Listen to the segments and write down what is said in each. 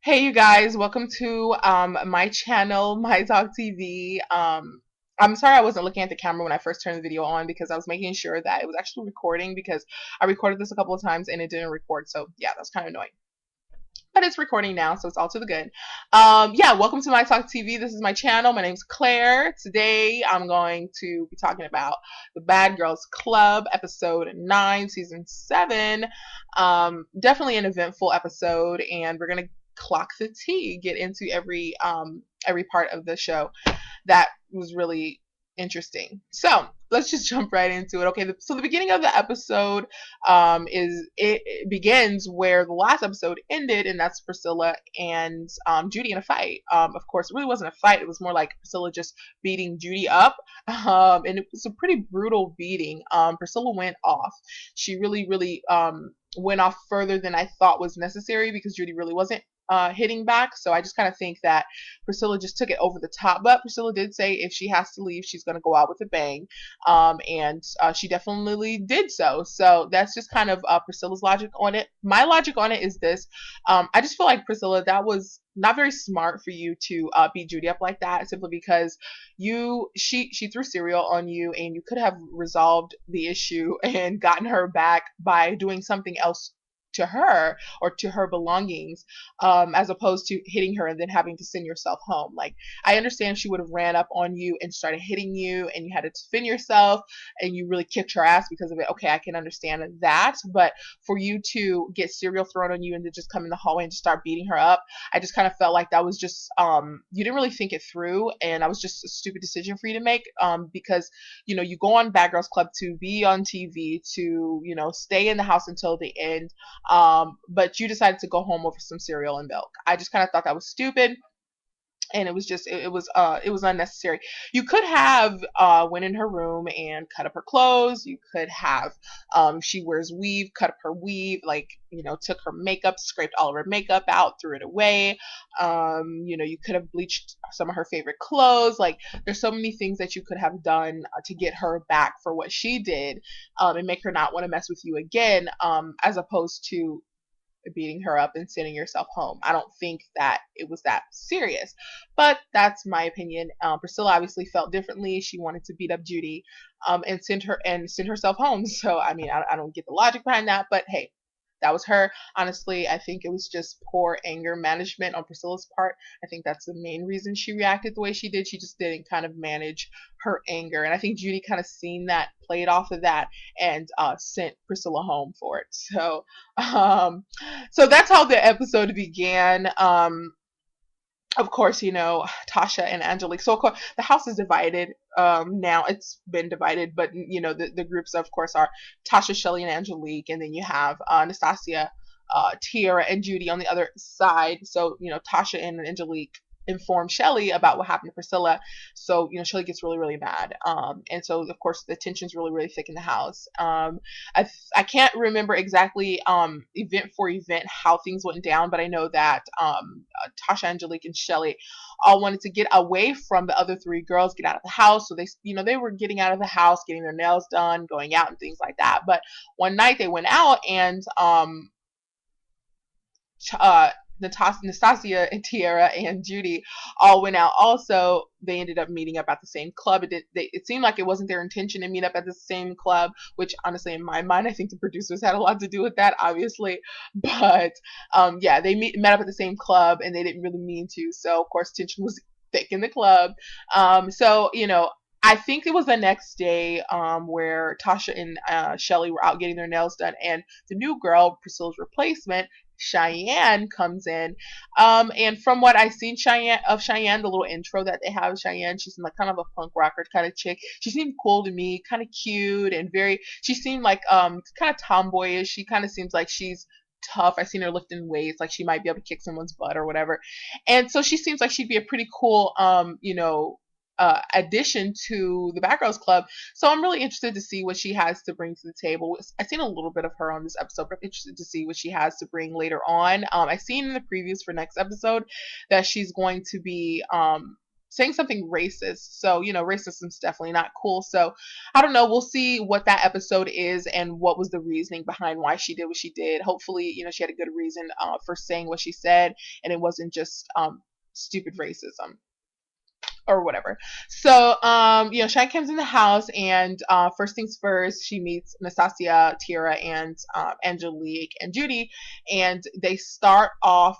Hey you guys, welcome to my channel, MyTalkTV. I'm sorry I wasn't looking at the camera when I first turned the video on because I was making sure that it was actually recording because I recorded this a couple of times and it didn't record. So yeah, that's kind of annoying. But it's recording now, so it's all to the good. Yeah, welcome to MyTalkTV. This is my channel. My name's Claire. Today I'm going to be talking about the Bad Girls Club, episode 9, season 7. Definitely an eventful episode, and we're gonna clock the tea, get into every part of the show that was really interesting. So let's just jump right into it. Okay, so the beginning of the episode it begins where the last episode ended, and that's Priscilla and Judi in a fight. Of course, it really wasn't a fight. It was more like Priscilla just beating Judi up, and it was a pretty brutal beating. Priscilla went off. She really went off further than I thought was necessary because Judi really wasn't hitting back. So I just kind of think that Priscilla just took it over the top. But Priscilla did say if she has to leave, she's going to go out with a bang. And she definitely did so. So that's just kind of Priscilla's logic on it. My logic on it is this. I just feel like, Priscilla, that was not very smart for you to beat Judi up like that, simply because she threw cereal on you, and you could have resolved the issue and gotten her back by doing something else to her or to her belongings, as opposed to hitting her and then having to send yourself home. Like, I understand she would have ran up on you and started hitting you and you had to defend yourself and you really kicked her ass because of it. Okay, I can understand that. But for you to get cereal thrown on you and then just come in the hallway and just start beating her up, I just kind of felt like that was just you didn't really think it through, and that was just a stupid decision for you to make, because you go on Bad Girls Club to be on TV, to stay in the house until the end, but you decided to go home over some cereal and milk. I just kind of thought that was stupid, and it was just it was unnecessary. You could have went in her room and cut up her clothes. You could have, she wears weave, cut up her weave, like, took her makeup, scraped all of her makeup out, threw it away. You could have bleached some of her favorite clothes. Like, there's so many things that you could have done to get her back for what she did, and make her not want to mess with you again, as opposed to beating her up and sending yourself home. I don't think that it was that serious, but that's my opinion. Priscilla obviously felt differently. She wanted to beat up Judi, and send herself home. So I mean, I don't get the logic behind that, but hey, that was her. Honestly, I think it was just poor anger management on Priscilla's part. I think that's the main reason she reacted the way she did. She just didn't kind of manage her anger, and I think Judi kind of seen that, played off of that, and sent Priscilla home for it. So that's how the episode began. Of course, Tasha and Angelique. So of course, the house is divided. Now it's been divided, but the groups, of course, are Tasha, Shelly, and Angelique, and then you have Nastasia, Tiara, and Judi on the other side. So Tasha and Angelique inform Shelly about what happened to Priscilla. So Shelly gets really mad, and so of course the tension's really thick in the house. I can't remember exactly event for event how things went down, but I know that Tasha, Angelique, and Shelly all wanted to get away from the other three girls, get out of the house. So they were getting out of the house, getting their nails done, going out and things like that. But one night they went out, and Nastasia and Tiara and Judi all went out also. They ended up meeting up at the same club. It seemed like it wasn't their intention to meet up at the same club, which honestly, in my mind, I think the producers had a lot to do with that, obviously. But yeah, they met up at the same club, and they didn't really mean to. So of course, tension was thick in the club. So I think it was the next day, where Tasha and Shelly were out getting their nails done, and the new girl, Priscilla's replacement, Cheyenne, comes in. And from what I've seen Cheyenne, the little intro that they have of Cheyenne, she seemed like kind of a punk rocker kind of chick. She seemed cool to me, kind of cute, and she seemed like kind of tomboyish. She kind of seems like she's tough. I've seen her lifting weights, like she might be able to kick someone's butt or whatever. And so she seems like she'd be a pretty cool addition to the Bad Girls Club. So I'm really interested to see what she has to bring to the table. I've seen a little bit of her on this episode, but I'm interested to see what she has to bring later on. I've seen in the previews for next episode that she's going to be saying something racist. So, racism's definitely not cool. So, I don't know. We'll see what that episode is and what was the reasoning behind why she did what she did. Hopefully, she had a good reason for saying what she said, and it wasn't just stupid racism or whatever. So, Cheyenne comes in the house, and first things first, she meets Nastasia, Tierra, and Angelique and Judi, and they start off.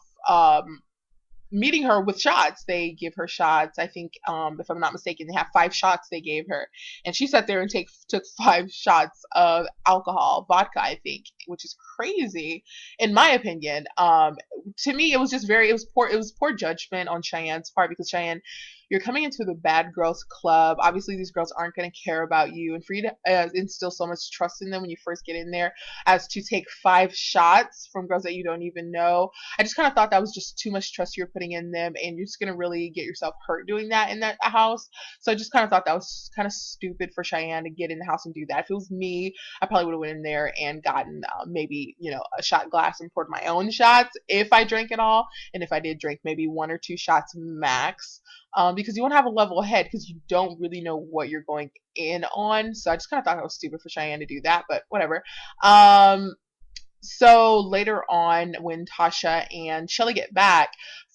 Meeting her with shots. They give her shots. I think, if I'm not mistaken, they have 5 shots they gave her, and she sat there and took 5 shots of alcohol, vodka, I think, which is crazy, in my opinion. To me, it was just it was poor. It was poor judgment on Cheyenne's part, because Cheyenne, you're coming into the bad girls club. Obviously, these girls aren't going to care about you, and for you to instill so much trust in them when you first get in there, as to take 5 shots from girls that you don't even know. I just kind of thought that was just too much trust you're putting in them, and you're just gonna really get yourself hurt doing that in that house. So I just kind of thought that was kind of stupid for Cheyenne to get in the house and do that. If it was me, I probably would have went in there and gotten maybe a shot glass and poured my own shots if I drank it all, and if I did drink, maybe 1 or 2 shots max. Because you want to have a level head, because you don't really know what you're going in on. So I just kind of thought it was stupid for Cheyenne to do that, but whatever. So later on, when Tasha and Shelly get back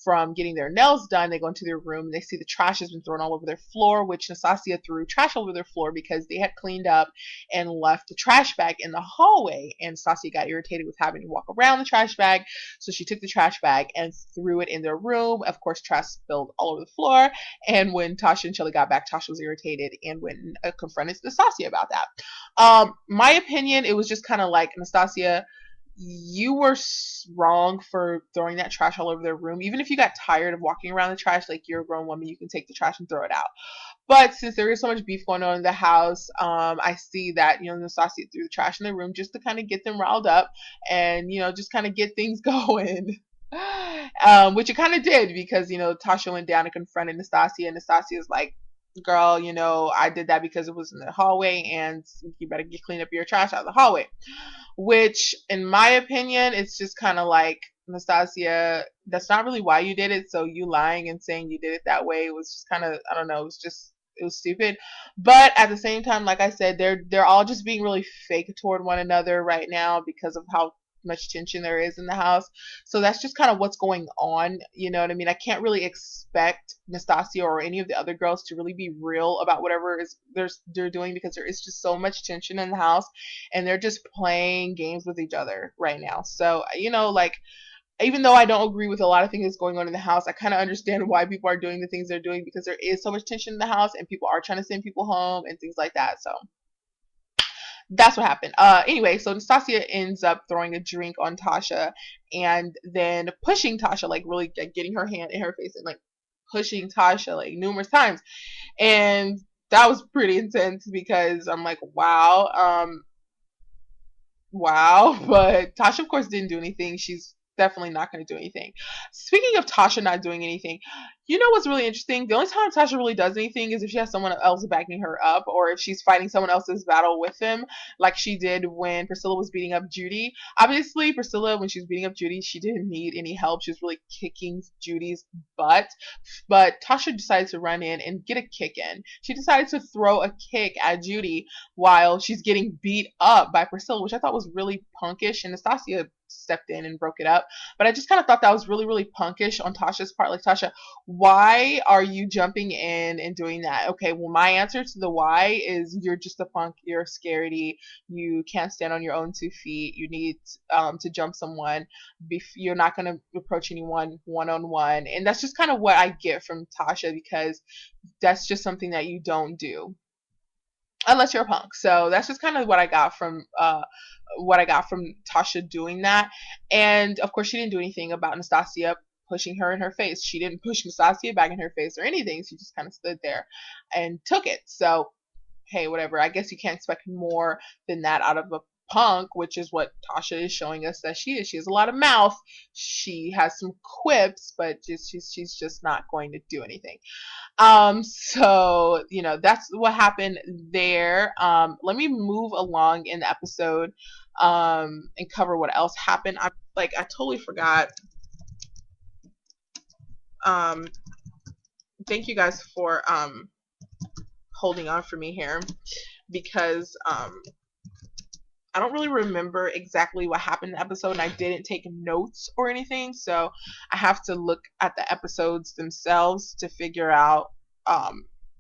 from getting their nails done, they go into their room and they see the trash has been thrown all over their floor, which Nastasia threw trash all over their floor because they had cleaned up and left the trash bag in the hallway. And Nastasia got irritated with having to walk around the trash bag, so she took the trash bag and threw it in their room. Of course, trash spilled all over the floor. And when Tasha and Shelly got back, Tasha was irritated and went and confronted Nastasia about that. My opinion, it was just kind of like, Nastasia, you were wrong for throwing that trash all over their room. Even if you got tired of walking around the trash, like, you're a grown woman, you can take the trash and throw it out. But since there is so much beef going on in the house, I see that, Nastasia threw the trash in the room just to kind of get them riled up, and, just kind of get things going. Which it kind of did, because, Tasha went down and confronted Nastasia, and Nastasia's like, girl, I did that because it was in the hallway, and you better clean up your trash out of the hallway. Which, in my opinion, it's just kind of like, Nastasia, that's not really why you did it. So you lying and saying you did it that way was just kind of, I don't know, it was stupid. But at the same time, like I said, they're all just being really fake toward one another right now because of how much tension there is in the house. So that's just kind of what's going on. You know what I mean? I can't really expect Nastasia or any of the other girls to really be real about whatever is they're doing, because there is just so much tension in the house, and they're just playing games with each other right now. So, like, even though I don't agree with a lot of things that's going on in the house, I kind of understand why people are doing the things they're doing, because there is so much tension in the house, and people are trying to send people home and things like that. So that's what happened. Anyway, so Nastasia ends up throwing a drink on Tasha, and then pushing Tasha, like, really, like, getting her hand in her face and, like, pushing Tasha, like, numerous times. And that was pretty intense, because I'm like, wow, wow. But Tasha, of course, didn't do anything. She's definitely not going to do anything. Speaking of Tasha not doing anything, what's really interesting? The only time Tasha really does anything is if she has someone else backing her up, or if she's fighting someone else's battle with them, like she did when Priscilla was beating up Judi. Obviously, Priscilla, when she was beating up Judi, she didn't need any help. She was really kicking Judi's butt. But Tasha decided to run in and get a kick in. She decided to throw a kick at Judi while she's getting beat up by Priscilla, which I thought was really punkish. And Nastasia stepped in and broke it up. But I just kind of thought that was really, really punkish on Tasha's part. Like, Tasha, why are you jumping in and doing that? Okay, well, my answer to the why is, you're just a punk. You're a scaredy. You can't stand on your own 2 feet. You need to jump someone. You're not going to approach anyone one-on-one. And that's just kind of what I get from Tasha, because that's just something that you don't do unless you're a punk. So that's just kind of what I got from Tasha doing that. And of course, she didn't do anything about Nastasia pushing her in her face. She didn't push Nastasia back in her face or anything. She just kind of stood there and took it. So hey, whatever. I guess you can't expect more than that out of a punk, which is what Tasha is showing us that she is. She has a lot of mouth. She has some quips, but she's just not going to do anything. So, that's what happened there. Let me move along in the episode, and cover what else happened. I totally forgot, um, thank you guys for holding on for me here, because I don't really remember exactly what happened in the episode, and I didn't take notes or anything, so I have to look at the episodes themselves to figure out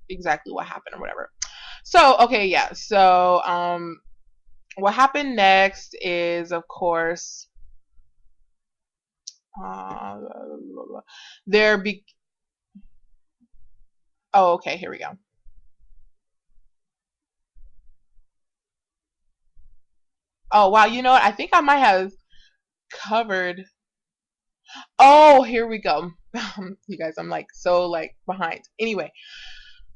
exactly what happened or whatever. So okay, yeah. So what happened next is, of course, uh, there be. Oh, okay. Here we go. Oh wow. You know what? I think I might have covered. Oh, here we go. You guys, I'm like so like behind. Anyway,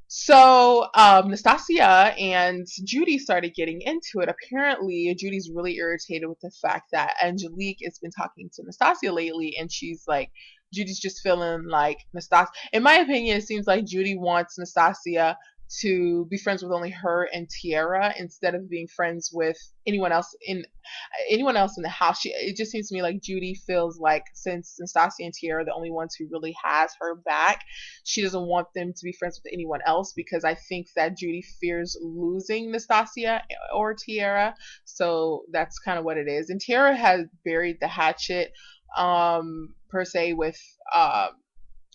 so Nastasia and Judi started getting into it. Apparently, Judy's really irritated with the fact that Angelique has been talking to Nastasia lately, and she's like, Judy's just feeling like Nastasia. In my opinion, it seems like Judi wants Nastasia to be friends with only her and Tiara instead of being friends with anyone else in the house. It just seems to me like Judi feels like, since Nastasia and Tiara are the only ones who really has her back, she doesn't want them to be friends with anyone else, because I think that Judi fears losing Nastasia or Tiara. So that's kind of what it is. And Tiara has buried the hatchet, per se, with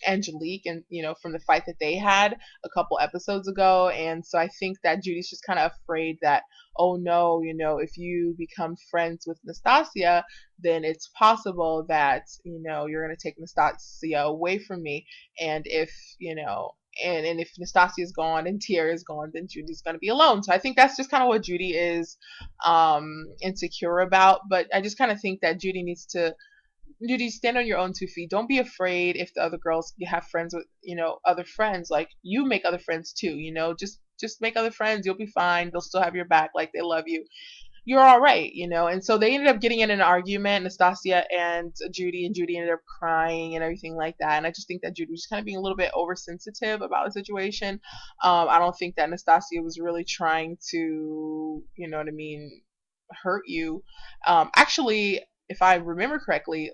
Angelique, and from the fight that they had a couple episodes ago. And so I think that Judy's just kind of afraid that, oh no, if you become friends with Nastasia, then it's possible that you're going to take Nastasia away from me. And if and if Nastasia is gone and Tiara is gone, then Judy's going to be alone. So I think that's just kind of what Judi is insecure about. But I just kind of think that Judi needs to, Dude, you stand on your own 2 feet. Don't be afraid if the other girls, you have friends with, other friends. Like, you make other friends too. Just make other friends. You'll be fine. They'll still have your back. Like, they love you. You're all right. And so they ended up getting in an argument, Nastasia and Judi ended up crying and everything like that. And I just think that Judi was just kind of being a little bit oversensitive about the situation. I don't think that Nastasia was really trying to, you know what I mean, hurt you. Actually, if I remember correctly,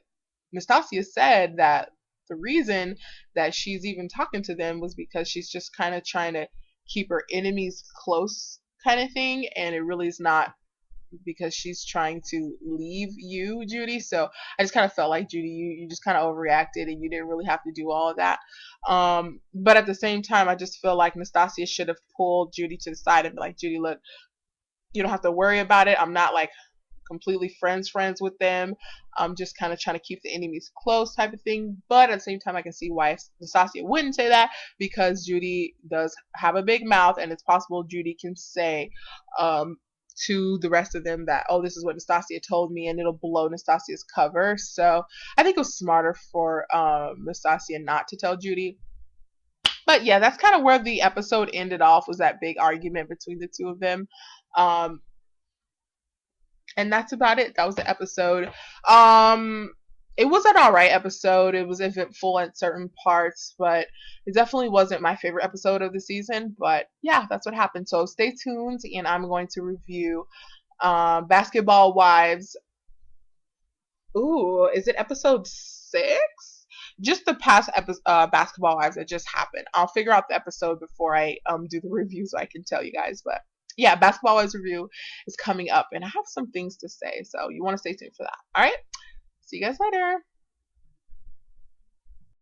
Nastasia said that the reason that she's even talking to them was because she's just kind of trying to keep her enemies close, kind of thing, and it really is not because she's trying to leave you, Judi. So I just kind of felt like, Judi, you just kind of overreacted, and you didn't really have to do all of that. But at the same time, I just feel like Nastasia should have pulled Judi to the side and be like, Judi, look, you don't have to worry about it. I'm not like completely friends with them. I'm just kind of trying to keep the enemies close, type of thing. But at the same time, I can see why Nastasia wouldn't say that, because Judi does have a big mouth, and it's possible Judi can say to the rest of them that, oh, this is what Nastasia told me, and it'll blow Nastasia's cover. So I think it was smarter for Nastasia not to tell Judi. But yeah, that's kind of where the episode ended off, was that big argument between the two of them. Um, and that's about it. That was the episode. It was an alright episode. It was eventful at certain parts, but it definitely wasn't my favorite episode of the season. But yeah, that's what happened. So stay tuned, and I'm going to review Basketball Wives. Ooh, is it episode 6? Just the past episode, Basketball Wives that just happened. I'll figure out the episode before I do the review, so I can tell you guys. But yeah, Basketball Wives review is coming up, and I have some things to say, so you want to stay tuned for that. All right, see you guys later.